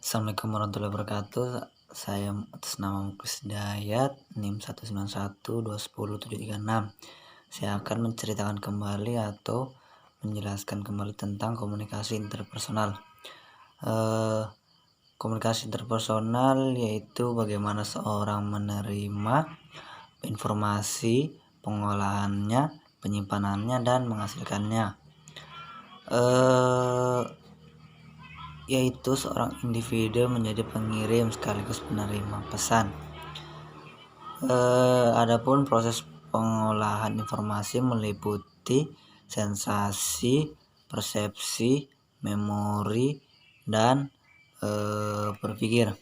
Assalamualaikum warahmatullahi wabarakatuh. Saya atas nama Muklis Hidayat, NIM 191210736. Saya akan menceritakan kembali atau menjelaskan kembali tentang komunikasi interpersonal. Komunikasi interpersonal yaitu bagaimana seorang menerima informasi, pengolahannya, penyimpanannya, dan menghasilkannya. Yaitu seorang individu menjadi pengirim sekaligus penerima pesan. Adapun proses pengolahan informasi meliputi sensasi, persepsi, memori, dan berpikir.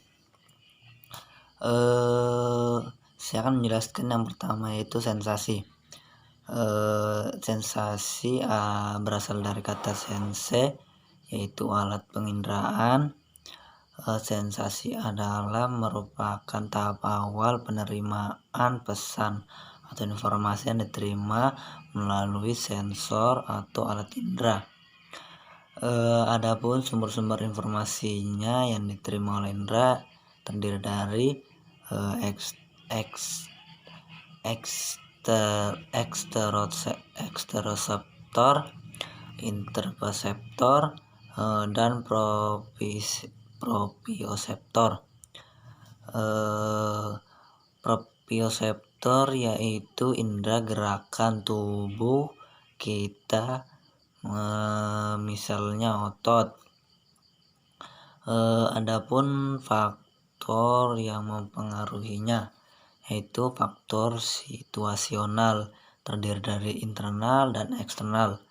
Saya akan menjelaskan yang pertama, yaitu sensasi. Sensasi berasal dari kata sense, yaitu alat penginderaan. Sensasi adalah merupakan tahap awal penerimaan pesan atau informasi yang diterima melalui sensor atau alat indera. Adapun sumber-sumber informasinya yang diterima oleh indera terdiri dari eksteroseptor, interoceptor, dan proprioseptor. Proprioseptor yaitu indera gerakan tubuh kita, misalnya otot. Adapun faktor yang mempengaruhinya yaitu faktor situasional, terdiri dari internal dan eksternal,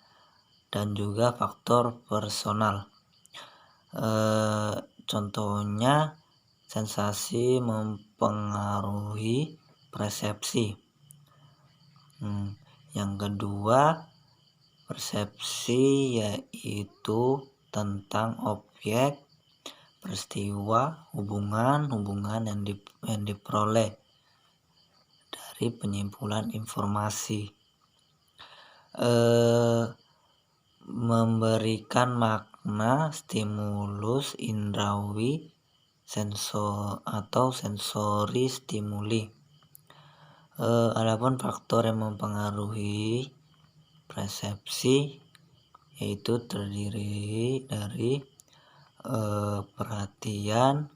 dan juga faktor personal. Contohnya, sensasi mempengaruhi persepsi. Yang kedua, persepsi yaitu tentang objek, peristiwa, hubungan yang diperoleh dari penyimpulan informasi. Memberikan makna stimulus indrawi sensori stimuli. Adapun faktor yang mempengaruhi persepsi yaitu terdiri dari perhatian,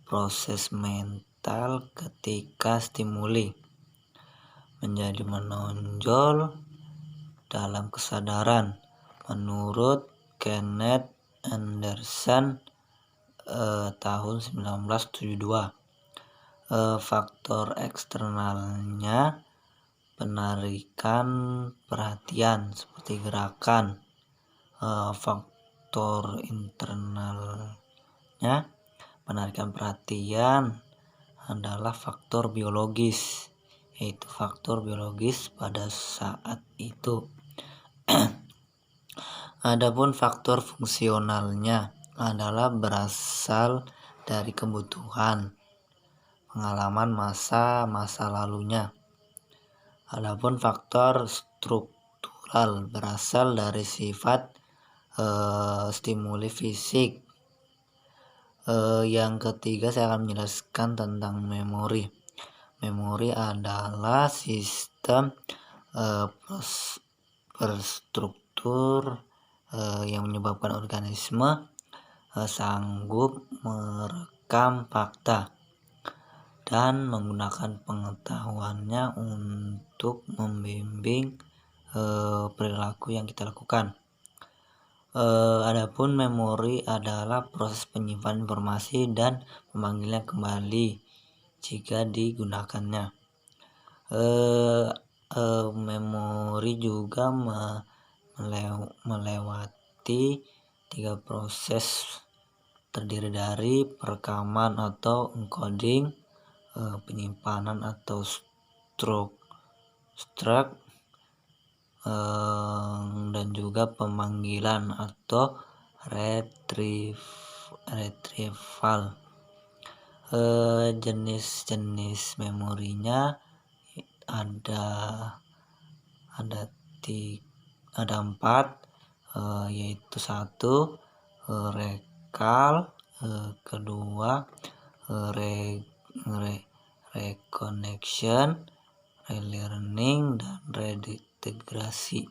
proses mental ketika stimuli menjadi menonjol dalam kesadaran menurut Kenneth Anderson tahun 1972. Faktor eksternalnya penarikan perhatian seperti gerakan. Faktor internalnya penarikan perhatian adalah faktor biologis, yaitu faktor biologis pada saat itu. Adapun faktor fungsionalnya adalah berasal dari kebutuhan, pengalaman masa lalunya. Adapun faktor struktural berasal dari sifat stimuli fisik. Yang ketiga, saya akan menjelaskan tentang memori. Memori adalah sistem berstruktur yang menyebabkan organisme sanggup merekam fakta dan menggunakan pengetahuannya untuk membimbing perilaku yang kita lakukan. Adapun memori adalah proses penyimpanan informasi dan memanggilnya kembali jika digunakannya. Memori juga melewati 3 proses, terdiri dari perekaman atau encoding, penyimpanan atau struct, dan juga pemanggilan atau retrieval. Jenis-jenis memorinya ada 4, yaitu 1, rekal, kedua reconnection, relearning, dan reintegrasi.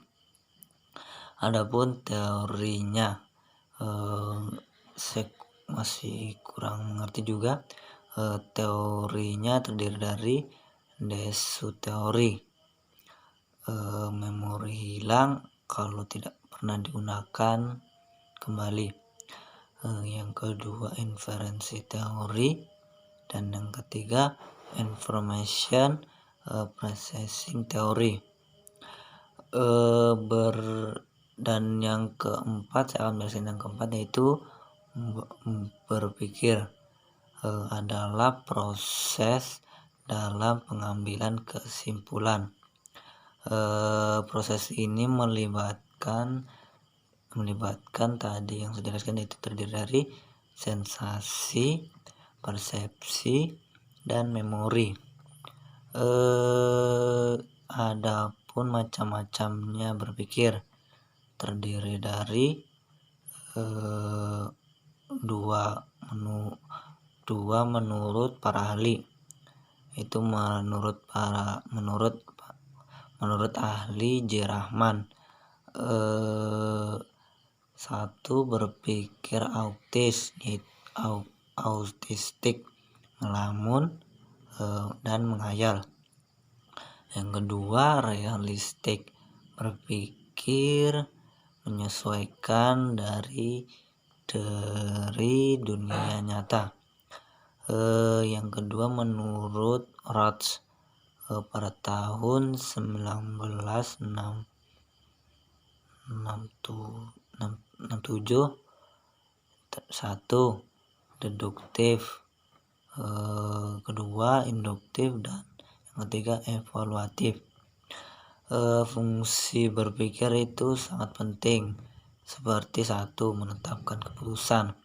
Adapun teorinya saya masih kurang mengerti juga. Teorinya terdiri dari Dessau teori, memori hilang kalau tidak pernah digunakan kembali. Yang kedua inferensi teori, dan yang ketiga information processing teori. Dan yang keempat, saya akan jelasin yang keempat, yaitu berpikir adalah proses dalam pengambilan kesimpulan. Proses ini melibatkan tadi yang sudah dijelaskan, yaitu terdiri dari sensasi, persepsi, dan memori. Adapun macam-macamnya berpikir terdiri dari dua menurut para ahli, itu menurut ahli J. Rahman. Satu, berpikir autistik, ngelamun, dan menghayal. Yang kedua realistik, berpikir menyesuaikan dari dunia nyata. Yang kedua menurut Roth pada tahun 1967. Satu, deduktif, kedua induktif, dan yang ketiga evaluatif. Fungsi berpikir itu sangat penting, seperti satu, menetapkan keputusan.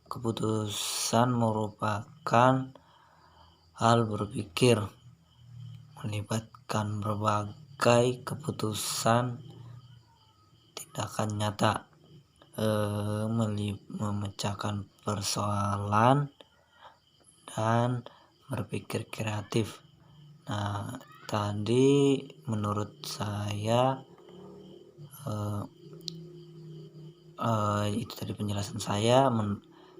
Keputusan merupakan hal berpikir, melibatkan berbagai keputusan tindakan nyata, memecahkan persoalan, dan berpikir kreatif. Nah, tadi menurut saya itu tadi penjelasan saya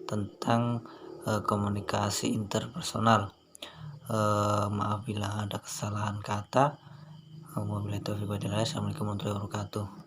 tentang komunikasi interpersonal. Maaf bila ada kesalahan kata. Wabillahi taufiq wal hidayah. Assalamualaikum warahmatullahi wabarakatuh.